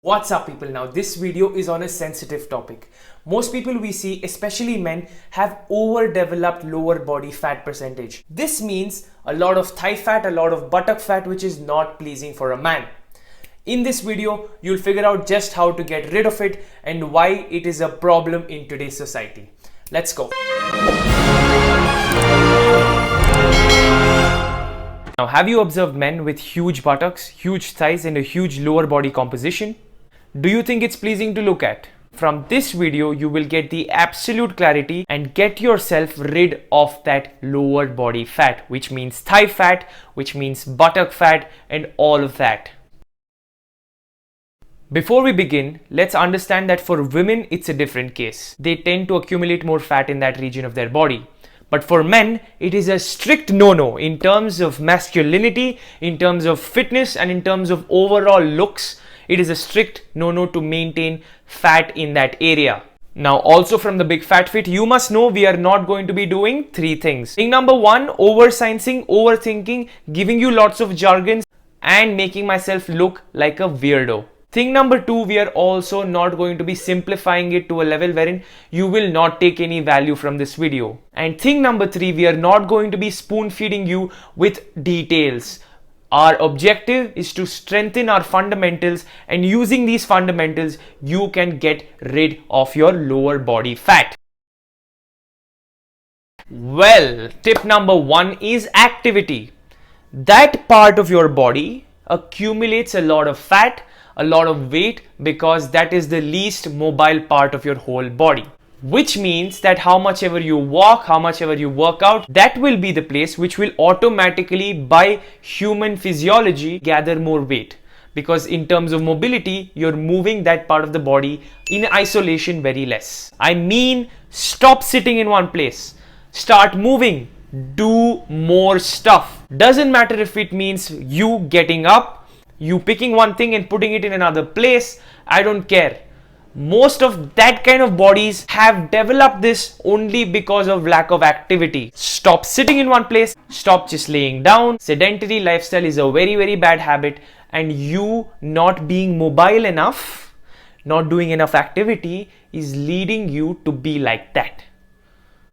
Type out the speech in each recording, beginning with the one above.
What's up people? Now this video is on a sensitive topic. Most people we see, especially men, have overdeveloped lower body fat percentage. This means a lot of thigh fat, a lot of buttock fat, which is not pleasing for a man. In this video, you'll figure out just how to get rid of it and why it is a problem in today's society. Let's go. Now, have you observed men with huge buttocks, huge thighs and a huge lower body composition? Do you think it's pleasing to look at? From this video, you will get the absolute clarity and get yourself rid of that lower body fat, which means thigh fat, which means buttock fat and all of that. Before we begin, let's understand that for women, it's a different case. They tend to accumulate more fat in that region of their body. But for men, it is a strict no-no in terms of masculinity, in terms of fitness and in terms of overall looks. It is a strict no-no to maintain fat in that area. Now also from the BigFatFit, you must know we are not going to be doing three things. Thing number one, over-sciencing, overthinking, giving you lots of jargons and making myself look like a weirdo. Thing number two, we are also not going to be simplifying it to a level wherein you will not take any value from this video. And thing number three, we are not going to be spoon feeding you with details. Our objective is to strengthen our fundamentals, and using these fundamentals, you can get rid of your lower body fat. Well, tip number one is activity. That part of your body accumulates a lot of fat, a lot of weight, because that is the least mobile part of your whole body. Which means that how much ever you walk, how much ever you work out, that will be the place which will automatically, by human physiology, gather more weight. Because in terms of mobility, you're moving that part of the body in isolation very less. I mean, stop sitting in one place. Start moving. Do more stuff. Doesn't matter if it means you getting up, you picking one thing and putting it in another place. I don't care. Most of that kind of bodies have developed this only because of lack of activity. Stop sitting in one place. Stop just laying down. Sedentary lifestyle is a very, very bad habit, and you not being mobile enough, not doing enough activity is leading you to be like that.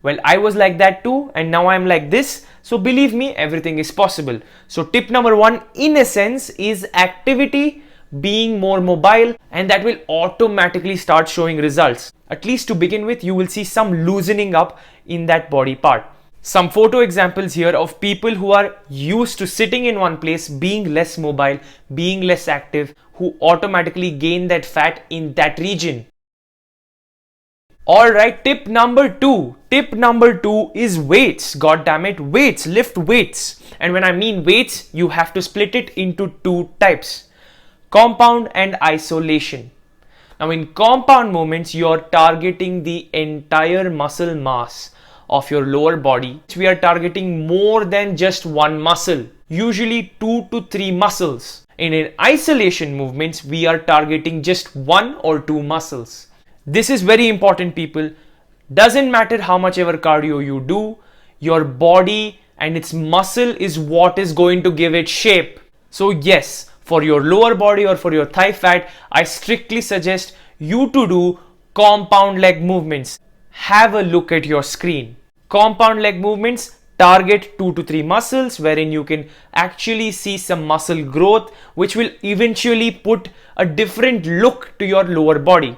Well, I was like that too, and now I'm like this. So believe me, everything is possible. So tip number one, in essence, is activity, being more mobile, and that will automatically start showing results. At least to begin with, you will see some loosening up in that body part. Some photo examples here of people who are used to sitting in one place, being less mobile, being less active, who automatically gain that fat in that region. Alright, tip number two. Tip number two is weights. God damn it, weights. Lift weights. And when I mean weights, you have to split it into two types: compound and isolation. Now in compound movements, you're targeting the entire muscle mass of your lower body. We are targeting more than just one muscle, usually 2 to 3 muscles. In isolation movements, we are targeting just 1 or 2 muscles. This is very important, people. Doesn't matter how much ever cardio you do, your body and its muscle is what is going to give it shape. So yes, for your lower body or for your thigh fat, I strictly suggest you to do compound leg movements. Have a look at your screen. Compound leg movements target 2 to 3 muscles, wherein you can actually see some muscle growth, which will eventually put a different look to your lower body.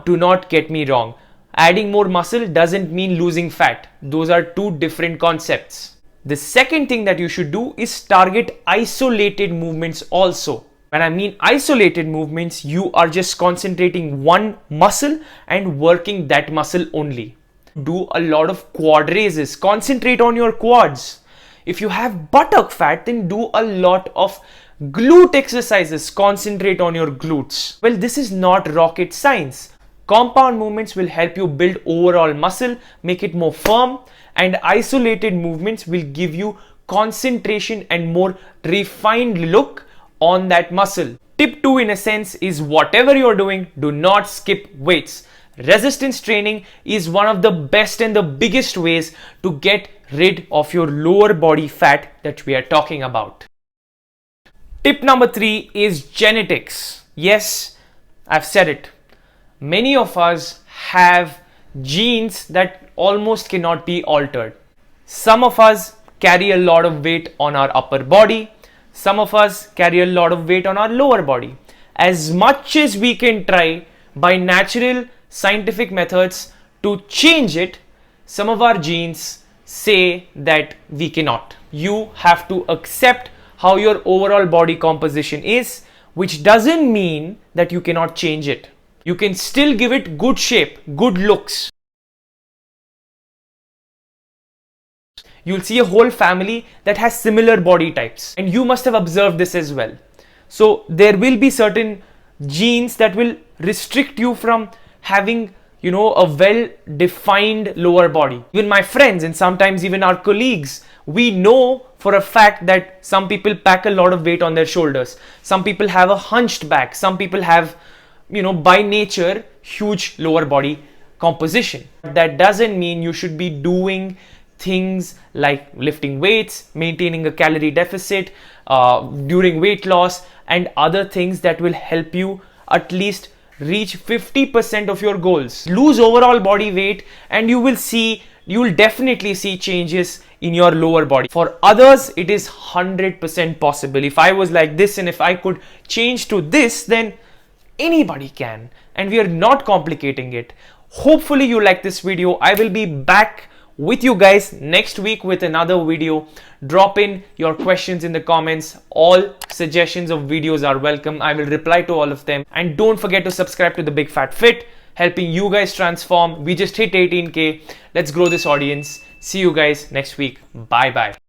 Do not get me wrong. Adding more muscle doesn't mean losing fat. Those are two different concepts. The second thing that you should do is target isolated movements also. When I mean isolated movements, you are just concentrating one muscle and working that muscle only. Do a lot of quad raises. Concentrate on your quads. If you have buttock fat, then do a lot of glute exercises. Concentrate on your glutes. Well, this is not rocket science. Compound movements will help you build overall muscle, make it more firm, and isolated movements will give you concentration and more refined look on that muscle. Tip 2 in a sense is whatever you're doing, do not skip weights. Resistance training is one of the best and the biggest ways to get rid of your lower body fat that we are talking about. Tip number 3 is genetics. Yes, I've said it. Many of us have genes that almost cannot be altered. Some of us carry a lot of weight on our upper body. Some of us carry a lot of weight on our lower body. As much as we can try by natural scientific methods to change it, some of our genes say that we cannot. You have to accept how your overall body composition is, which doesn't mean that you cannot change it. You can still give it good shape, good looks. You'll see a whole family that has similar body types, and you must have observed this as well. So there will be certain genes that will restrict you from having, a well defined lower body. Even my friends and sometimes even our colleagues, we know for a fact that some people pack a lot of weight on their shoulders. Some people have a hunched back. Some people have, by nature, huge lower body composition. That doesn't mean you should be doing things like lifting weights, maintaining a calorie deficit during weight loss, and other things that will help you at least reach 50% of your goals. Lose overall body weight and you will definitely see changes in your lower body. For others, it is 100% possible. If I was like this and if I could change to this, then anybody can, and we are not complicating it. Hopefully you like this video. I will be back with you guys next week with another video. Drop in your questions in the comments. All suggestions of videos are welcome. I will reply to all of them. And don't forget to subscribe to the Big Fat Fit, helping you guys transform. We just hit 18K. Let's grow this audience. See you guys next week. Bye bye.